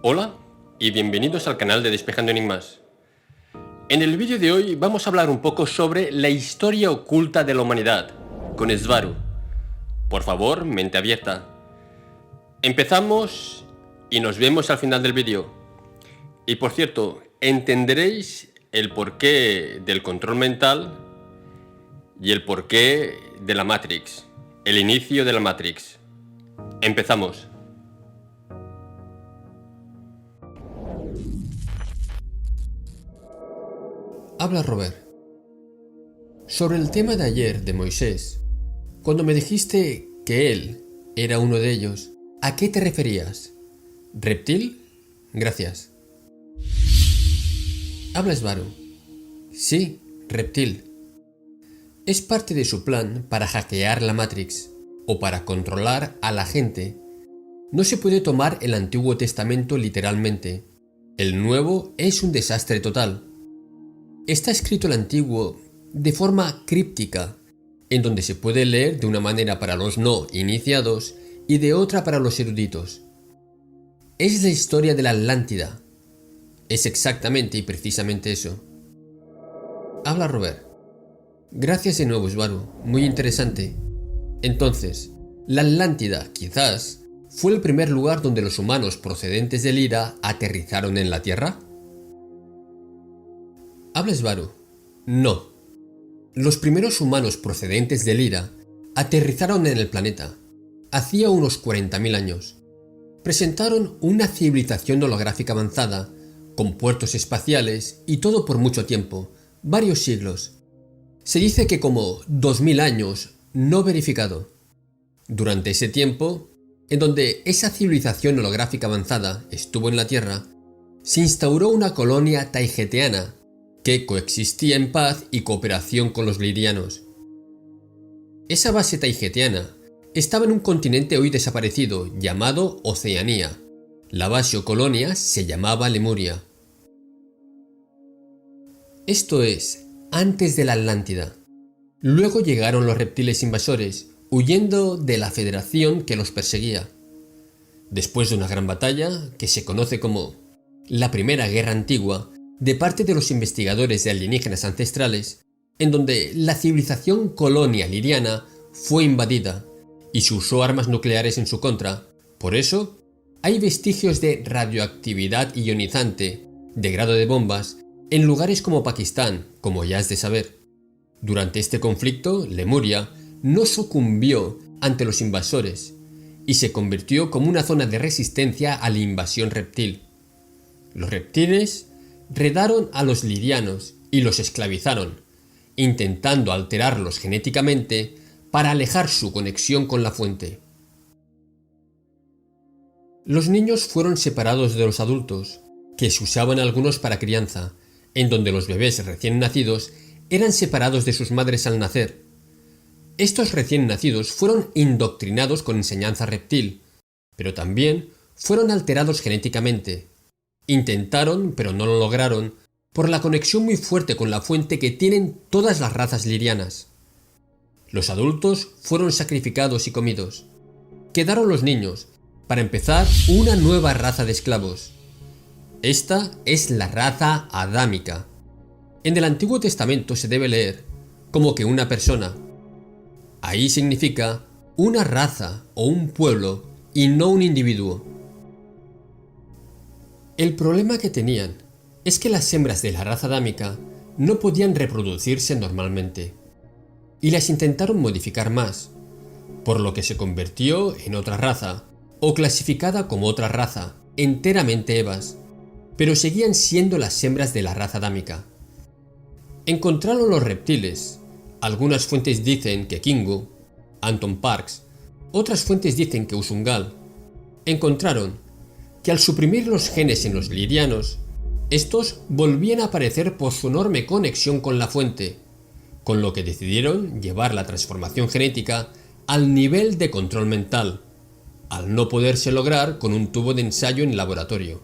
Hola y bienvenidos al canal de Despejando Enigmas. En el vídeo de hoy vamos a hablar un poco sobre la historia oculta de la humanidad, con Svaru. Por favor, mente abierta. Empezamos y nos vemos al final del vídeo. Y por cierto, entenderéis el porqué del control mental y el porqué de la Matrix, el inicio de la Matrix. Empezamos. Habla Robert. Sobre el tema de ayer de Moisés, cuando me dijiste que él era uno de ellos, ¿a qué te referías? ¿Reptil? Gracias. Habla Svaru. Sí, reptil. Es parte de su plan para hackear la Matrix o para controlar a la gente. No se puede tomar el Antiguo Testamento literalmente. El Nuevo es un desastre total. Está escrito el Antiguo de forma críptica, en donde se puede leer de una manera para los no iniciados y de otra para los eruditos. Es la historia de la Atlántida. Es exactamente y precisamente eso. Habla Robert. Gracias de nuevo, Svaru. Muy interesante. Entonces, la Atlántida, quizás, ¿fue el primer lugar donde los humanos procedentes de Lira aterrizaron en la Tierra? Habla Svaru. No. Los primeros humanos procedentes de Lira aterrizaron en el planeta, hacía unos 40.000 años. Presentaron una civilización holográfica avanzada, con puertos espaciales y todo por mucho tiempo, varios siglos. Se dice que como 2000 años no verificado. Durante ese tiempo, en donde esa civilización holográfica avanzada estuvo en la Tierra, se instauró una colonia taigeteana que coexistía en paz y cooperación con los lirianos. Esa base taigeteana estaba en un continente hoy desaparecido llamado Oceanía. La base o colonia se llamaba Lemuria. Esto es, antes de la Atlántida. Luego llegaron los reptiles invasores, huyendo de la Federación que los perseguía. Después de una gran batalla, que se conoce como la Primera Guerra Antigua, de parte de los investigadores de alienígenas ancestrales, en donde la civilización colonia liriana fue invadida y se usó armas nucleares en su contra. Por eso, hay vestigios de radioactividad ionizante, de grado de bombas, en lugares como Pakistán, como ya has de saber. Durante este conflicto, Lemuria no sucumbió ante los invasores y se convirtió como una zona de resistencia a la invasión reptil. Los reptiles redaron a los lirianos y los esclavizaron, intentando alterarlos genéticamente para alejar su conexión con la fuente. Los niños fueron separados de los adultos, que se usaban algunos para crianza, en donde los bebés recién nacidos eran separados de sus madres al nacer. Estos recién nacidos fueron indoctrinados con enseñanza reptil, pero también fueron alterados genéticamente. Intentaron, pero no lo lograron, por la conexión muy fuerte con la fuente que tienen todas las razas lirianas. Los adultos fueron sacrificados y comidos. Quedaron los niños, para empezar una nueva raza de esclavos. Esta es la raza adámica. En el Antiguo Testamento se debe leer como que una persona. Ahí significa una raza o un pueblo y no un individuo. El problema que tenían es que las hembras de la raza adámica no podían reproducirse normalmente y las intentaron modificar más, por lo que se convirtió en otra raza o clasificada como otra raza, enteramente evas, pero seguían siendo las hembras de la raza adámica. Encontraron los reptiles. Algunas fuentes dicen que Kingu, Anton Parks, otras fuentes dicen que Usungal. Encontraron que al suprimir los genes en los lirianos, estos volvían a aparecer por su enorme conexión con la fuente, con lo que decidieron llevar la transformación genética al nivel de control mental, al no poderse lograr con un tubo de ensayo en laboratorio.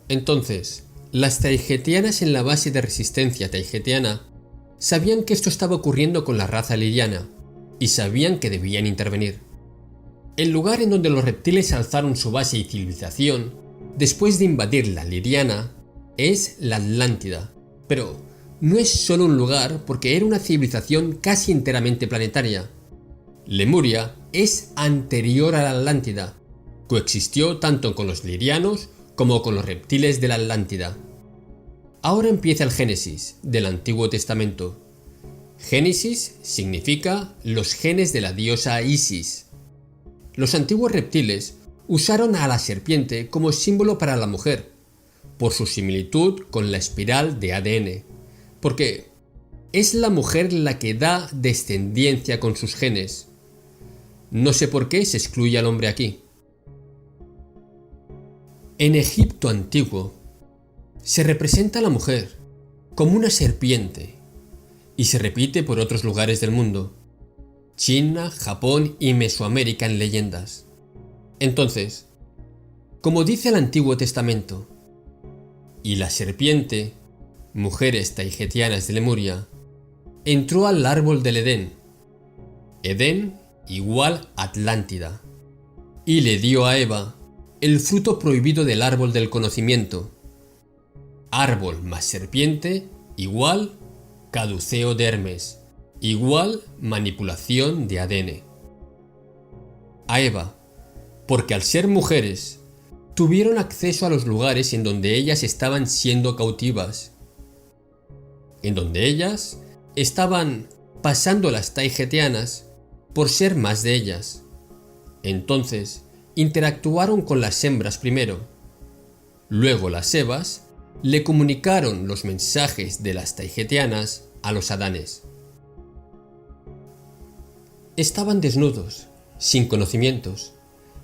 Entonces, las taigetianas en la base de resistencia taigetiana sabían que esto estaba ocurriendo con la raza liriana y sabían que debían intervenir. El lugar en donde los reptiles alzaron su base y civilización, después de invadir la Liriana, es la Atlántida. Pero no es solo un lugar porque era una civilización casi enteramente planetaria. Lemuria es anterior a la Atlántida. Coexistió tanto con los lirianos como con los reptiles de la Atlántida. Ahora empieza el Génesis del Antiguo Testamento. Génesis significa los genes de la diosa Isis. Los antiguos reptiles usaron a la serpiente como símbolo para la mujer, por su similitud con la espiral de ADN, porque es la mujer la que da descendencia con sus genes. No sé por qué se excluye al hombre aquí. En Egipto antiguo se representa a la mujer como una serpiente y se repite por otros lugares del mundo, China, Japón y Mesoamérica en leyendas. Entonces, como dice el Antiguo Testamento, y la serpiente, mujeres taigetianas de Lemuria, entró al árbol del Edén, Edén igual Atlántida, y le dio a Eva el fruto prohibido del árbol del conocimiento, árbol más serpiente igual caduceo de Hermes, igual manipulación de ADN. A Eva, porque al ser mujeres, tuvieron acceso a los lugares en donde ellas estaban siendo cautivas, en donde ellas estaban pasando las taigetianas por ser más de ellas. Entonces, interactuaron con las hembras primero. Luego las Evas le comunicaron los mensajes de las taigetianas a los Adanes. Estaban desnudos, sin conocimientos,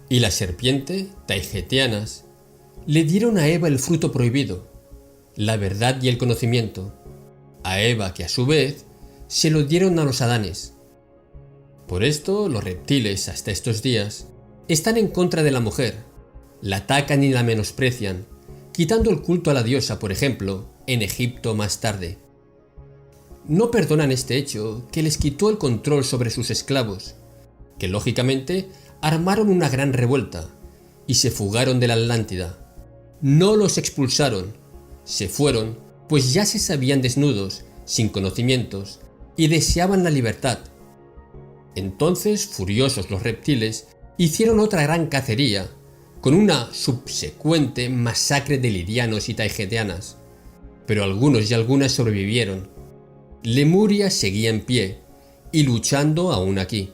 y la serpiente, taigetianas, le dieron a Eva el fruto prohibido, la verdad y el conocimiento, a Eva que a su vez se lo dieron a los Adanes. Por esto los reptiles hasta estos días están en contra de la mujer, la atacan y la menosprecian, quitando el culto a la diosa, por ejemplo, en Egipto más tarde. No perdonan este hecho que les quitó el control sobre sus esclavos, que lógicamente armaron una gran revuelta y se fugaron de la Atlántida. No los expulsaron, se fueron, pues ya se sabían desnudos, sin conocimientos, y deseaban la libertad. Entonces, furiosos los reptiles, hicieron otra gran cacería, con una subsecuente masacre de lirianos y taigetianas, pero algunos y algunas sobrevivieron. Lemuria seguía en pie y luchando aún aquí.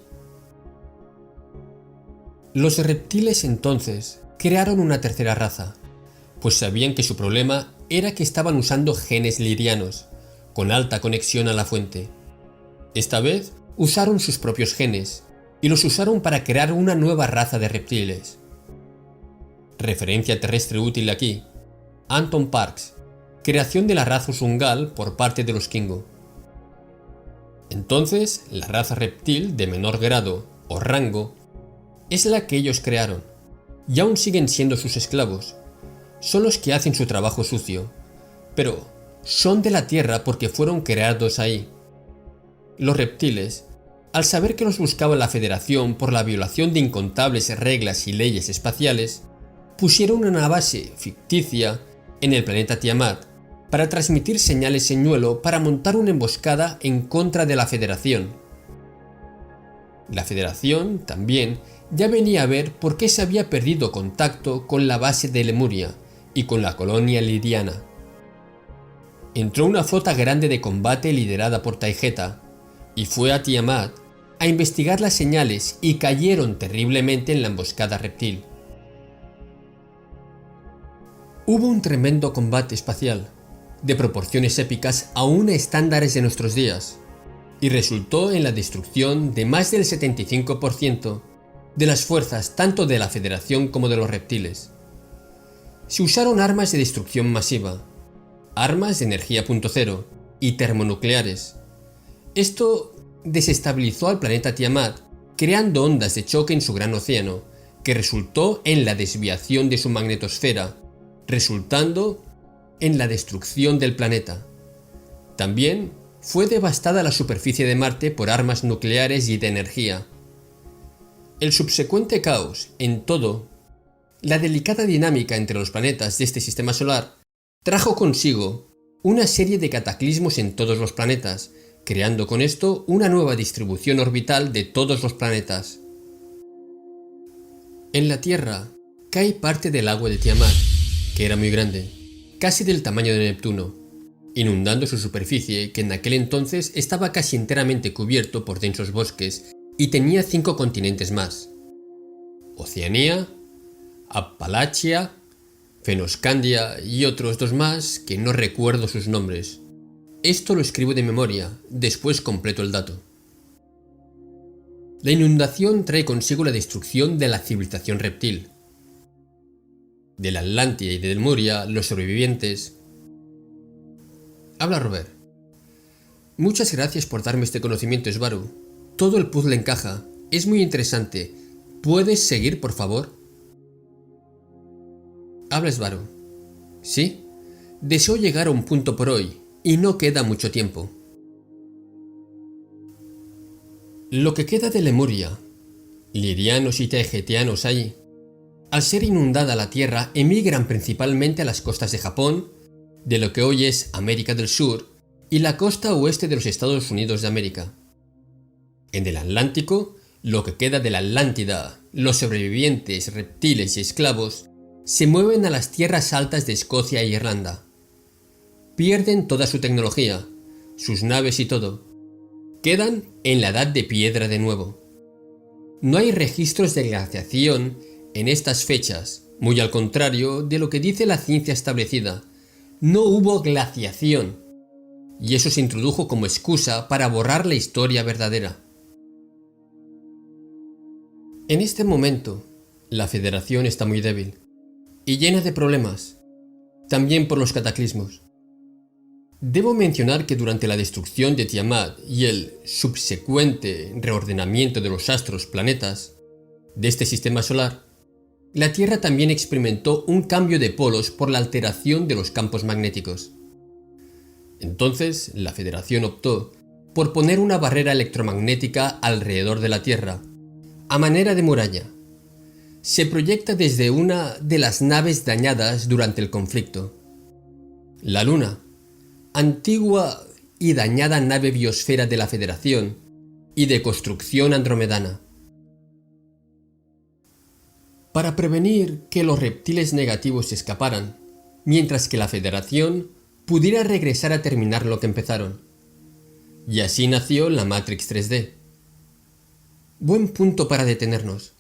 Los reptiles entonces crearon una tercera raza, pues sabían que su problema era que estaban usando genes lirianos, con alta conexión a la fuente. Esta vez usaron sus propios genes y los usaron para crear una nueva raza de reptiles. Referencia terrestre útil aquí: Anton Parks, creación de la raza Usungal por parte de los Kingo. Entonces, la raza reptil de menor grado o rango es la que ellos crearon, y aún siguen siendo sus esclavos. Son los que hacen su trabajo sucio, pero son de la Tierra porque fueron creados ahí. Los reptiles, al saber que los buscaba la Federación por la violación de incontables reglas y leyes espaciales, pusieron una base ficticia en el planeta Tiamat para transmitir señales señuelo para montar una emboscada en contra de la Federación. La Federación también ya venía a ver por qué se había perdido contacto con la base de Lemuria y con la colonia liriana. Entró una flota grande de combate liderada por Taigeta y fue a Tiamat a investigar las señales y cayeron terriblemente en la emboscada reptil. Hubo un tremendo combate espacial, de proporciones épicas aún a estándares de nuestros días, y resultó en la destrucción de más del 75% de las fuerzas tanto de la Federación como de los reptiles. Se usaron armas de destrucción masiva, armas de energía punto cero y termonucleares. Esto desestabilizó al planeta Tiamat, creando ondas de choque en su gran océano, que resultó en la desviación de su magnetosfera, resultando en la destrucción del planeta. También fue devastada la superficie de Marte por armas nucleares y de energía. El subsecuente caos en todo, la delicada dinámica entre los planetas de este sistema solar, trajo consigo una serie de cataclismos en todos los planetas, creando con esto una nueva distribución orbital de todos los planetas. En la Tierra cae parte del agua de Tiamat, que era muy grande, casi del tamaño de Neptuno, inundando su superficie, que en aquel entonces estaba casi enteramente cubierto por densos bosques y tenía 5 continentes más: Oceanía, Apalachia, Fennoscandia y otros 2 más que no recuerdo sus nombres. Esto lo escribo de memoria, después completo el dato. La inundación trae consigo la destrucción de la civilización reptil. De la Atlántida y de Lemuria, los sobrevivientes... Habla Robert. Muchas gracias por darme este conocimiento, Svaru. Todo el puzzle encaja. Es muy interesante. ¿Puedes seguir, por favor? Habla Svaru. Sí. Deseo llegar a un punto por hoy, y no queda mucho tiempo. Lo que queda de Lemuria, lirianos y taegetianos allí, al ser inundada la Tierra, emigran principalmente a las costas de Japón, de lo que hoy es América del Sur, y la costa oeste de los Estados Unidos de América. En el Atlántico, lo que queda de la Atlántida, los sobrevivientes, reptiles y esclavos, se mueven a las tierras altas de Escocia e Irlanda. Pierden toda su tecnología, sus naves y todo. Quedan en la edad de piedra de nuevo. No hay registros de glaciación en estas fechas, muy al contrario de lo que dice la ciencia establecida. No hubo glaciación, y eso se introdujo como excusa para borrar la historia verdadera. En este momento, la Federación está muy débil y llena de problemas, también por los cataclismos. Debo mencionar que durante la destrucción de Tiamat y el subsecuente reordenamiento de los astros planetas de este sistema solar, la Tierra también experimentó un cambio de polos por la alteración de los campos magnéticos. Entonces, la Federación optó por poner una barrera electromagnética alrededor de la Tierra, a manera de muralla. Se proyecta desde una de las naves dañadas durante el conflicto. La Luna, antigua y dañada nave biosfera de la Federación y de construcción andromedana. Para prevenir que los reptiles negativos escaparan, mientras que la Federación pudiera regresar a terminar lo que empezaron. Y así nació la Matrix 3D. Buen punto para detenernos.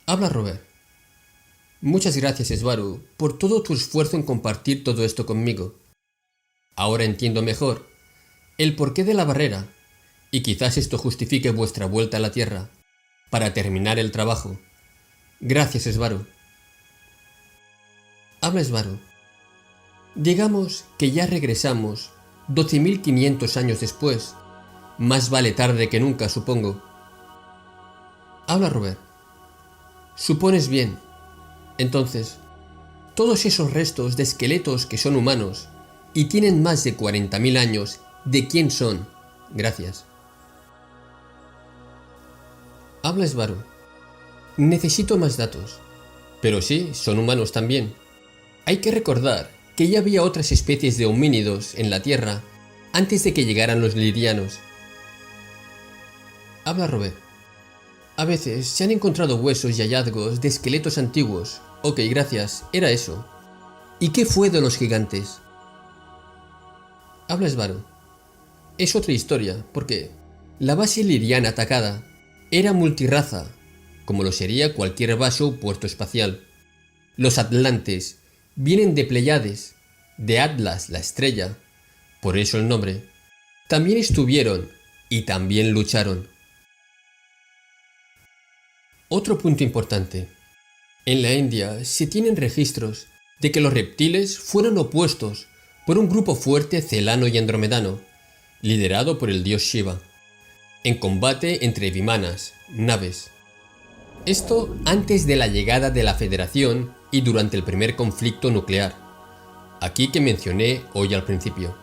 Habla Robert. Muchas gracias, Svaru, por todo tu esfuerzo en compartir todo esto conmigo. Ahora entiendo mejor el porqué de la barrera, y quizás esto justifique vuestra vuelta a la Tierra, para terminar el trabajo. Gracias, Svaru. Habla Svaru. Digamos que ya regresamos 12.500 años después. Más vale tarde que nunca, supongo. Habla Robert. Supones bien. Entonces, todos esos restos de esqueletos que son humanos y tienen más de 40.000 años, ¿de quién son? Gracias. Habla Svaru. Necesito más datos. Pero sí, son humanos también. Hay que recordar que ya había otras especies de homínidos en la Tierra antes de que llegaran los lirianos. Habla Robert. A veces se han encontrado huesos y hallazgos de esqueletos antiguos. Ok, gracias, era eso. ¿Y qué fue de los gigantes? Habla Svaru. Es otra historia, porque la base liriana atacada era multirraza, como lo sería cualquier base o puerto espacial. Los atlantes vienen de Pleiades, de Atlas, la estrella, por eso el nombre. También estuvieron y también lucharon. Otro punto importante. En la India se tienen registros de que los reptiles fueron opuestos por un grupo fuerte celano y andromedano, liderado por el dios Shiva, en combate entre vimanas, naves. Esto antes de la llegada de la Federación y durante el primer conflicto nuclear, aquí que mencioné hoy al principio.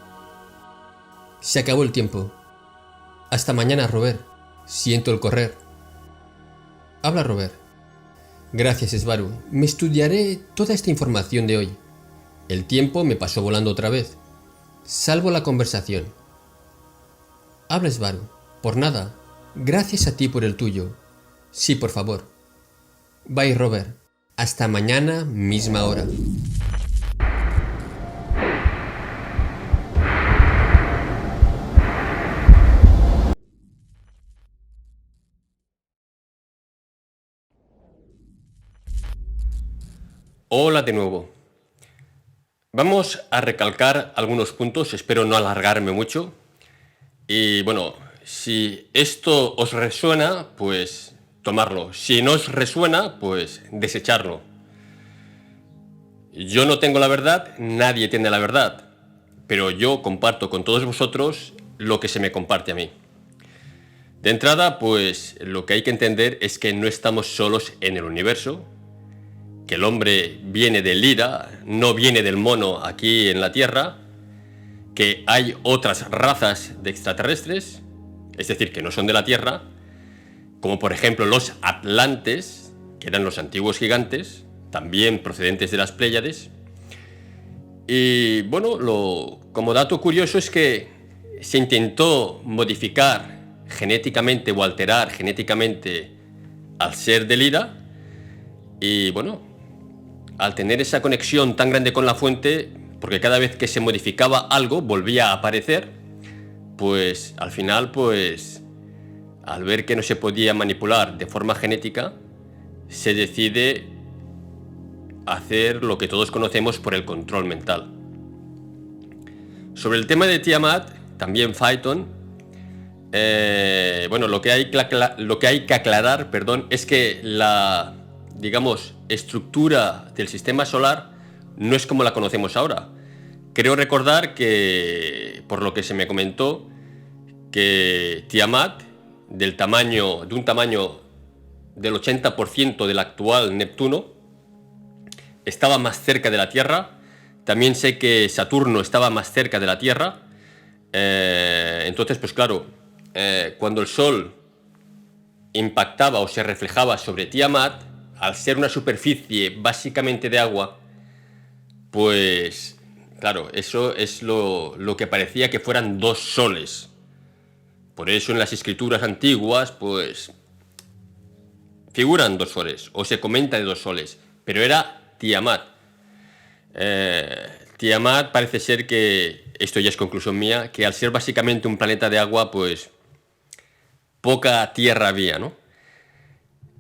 Se acabó el tiempo. Hasta mañana, Robert. Siento el correr. Habla Robert. Gracias, Svaru. Me estudiaré toda esta información de hoy. El tiempo me pasó volando otra vez. Salvo la conversación. Habla, Svaru. Por nada. Gracias a ti por el tuyo. Sí, por favor. Bye, Robert. Hasta mañana, misma hora. Hola de nuevo. Vamos a recalcar algunos puntos, espero no alargarme mucho. Y bueno, si esto os resuena, pues tomarlo. Si no os resuena, pues desecharlo. Yo no tengo la verdad, nadie tiene la verdad, pero yo comparto con todos vosotros lo que se me comparte a mí. De entrada, pues lo que hay que entender es que no estamos solos en el universo, que el hombre viene del Lira, no viene del mono aquí en la Tierra, que hay otras razas de extraterrestres, es decir, que no son de la Tierra, como por ejemplo los Atlantes, que eran los antiguos gigantes, también procedentes de las Pléyades. Y bueno, como dato curioso es que se intentó modificar genéticamente o alterar genéticamente al ser del Lira, y bueno, al tener esa conexión tan grande con la fuente, porque cada vez que se modificaba algo volvía a aparecer, pues al final, pues al ver que no se podía manipular de forma genética, se decide hacer lo que todos conocemos por el control mental. Sobre el tema de Tiamat, también Phaeton, bueno, lo que hay que aclarar, es que la, digamos, estructura del sistema solar no es como la conocemos ahora. Creo recordar que, por lo que se me comentó, que Tiamat, de un tamaño del 80% del actual Neptuno, estaba más cerca de la Tierra. También sé que Saturno estaba más cerca de la Tierra. Entonces, pues claro, cuando el Sol impactaba o se reflejaba sobre Tiamat, al ser una superficie básicamente de agua, pues claro, eso es lo que parecía que fueran dos soles. Por eso en las escrituras antiguas, pues figuran dos soles, o se comenta de dos soles, pero era Tiamat. Tiamat parece ser que, esto ya es conclusión mía, que al ser básicamente un planeta de agua, pues poca tierra había, ¿no?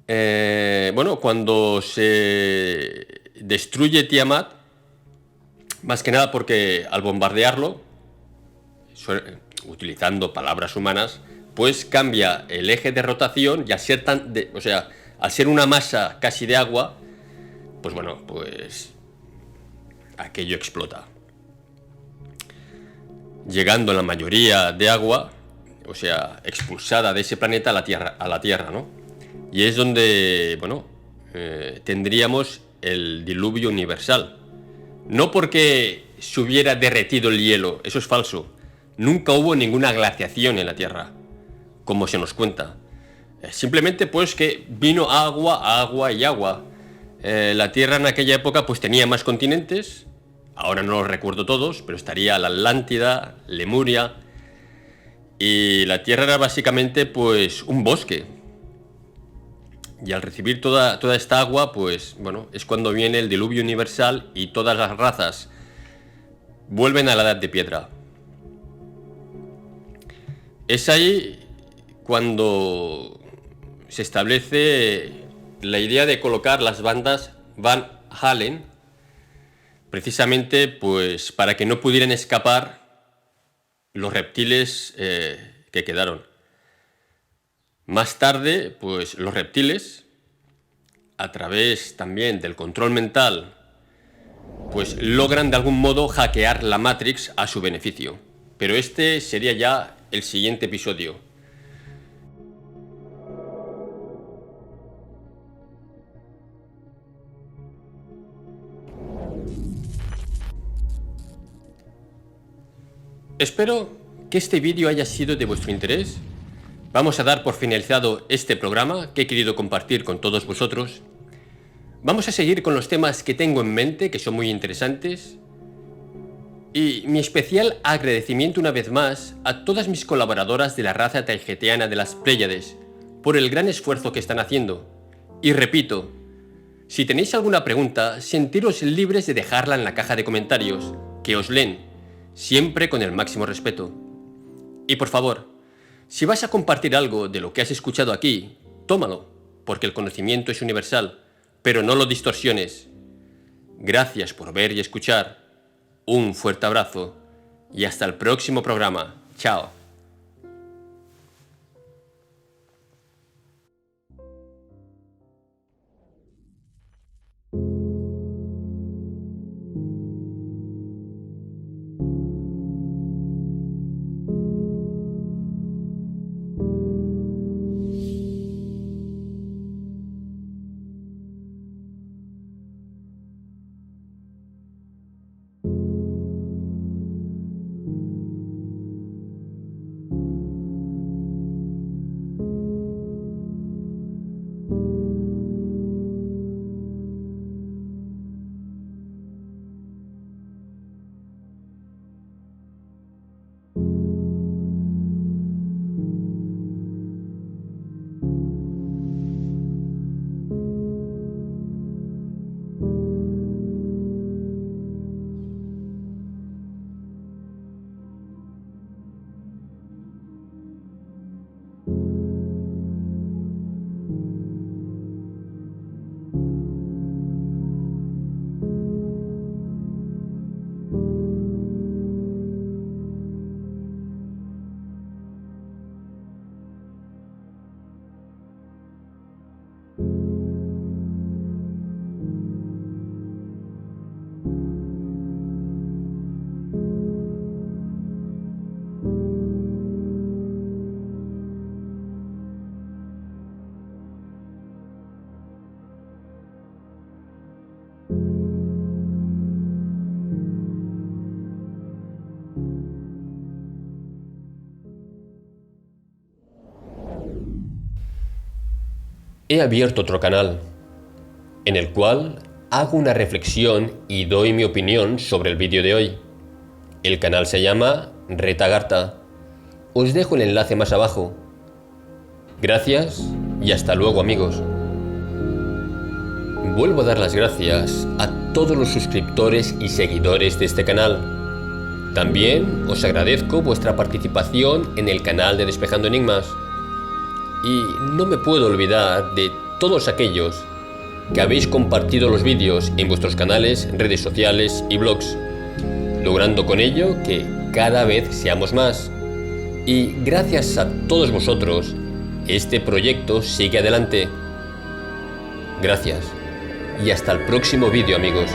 Bueno, cuando se destruye Tiamat, más que nada porque al bombardearlo, utilizando palabras humanas, pues cambia el eje de rotación y al ser al ser una masa casi de agua, pues bueno, pues aquello explota, llegando la mayoría de agua, o sea, expulsada de ese planeta a la Tierra, ¿no? Y es donde, bueno, tendríamos el diluvio universal. No porque se hubiera derretido el hielo, eso es falso. Nunca hubo ninguna glaciación en la Tierra, como se nos cuenta. Simplemente pues que vino agua, agua y agua. La Tierra en aquella época pues tenía más continentes, ahora no los recuerdo todos, pero estaría la Atlántida, Lemuria, y la Tierra era básicamente pues un bosque. Y al recibir toda esta agua, pues bueno, es cuando viene el diluvio universal y todas las razas vuelven a la edad de piedra. Es ahí cuando se establece la idea de colocar las bandas Van Halen, precisamente pues para que no pudieran escapar los reptiles que quedaron. Más tarde, pues los reptiles, a través también del control mental, pues logran de algún modo hackear la Matrix a su beneficio. Pero este sería ya el siguiente episodio. Espero que este vídeo haya sido de vuestro interés. vamos a dar por finalizado este programa que he querido compartir con todos vosotros. Vamos a seguir con los temas que tengo en mente, que son muy interesantes. Y mi especial agradecimiento una vez más a todas mis colaboradoras de la raza taigetiana de las Pléyades por el gran esfuerzo que están haciendo. Y repito, si tenéis alguna pregunta, sentiros libres de dejarla en la caja de comentarios, que os leen, siempre con el máximo respeto. Y por favor, si vas a compartir algo de lo que has escuchado aquí, tómalo, porque el conocimiento es universal, pero no lo distorsiones. Gracias por ver y escuchar. Un fuerte abrazo y hasta el próximo programa. Chao. He abierto otro canal, en el cual hago una reflexión y doy mi opinión sobre el vídeo de hoy. El canal se llama Retagarta. Os dejo el enlace más abajo. Gracias y hasta luego, amigos. Vuelvo a dar las gracias a todos los suscriptores y seguidores de este canal. También os agradezco vuestra participación en el canal de Despejando Enigmas. Y no me puedo olvidar de todos aquellos que habéis compartido los vídeos en vuestros canales, redes sociales y blogs, logrando con ello que cada vez seamos más. Y gracias a todos vosotros, este proyecto sigue adelante. Gracias y hasta el próximo vídeo, amigos.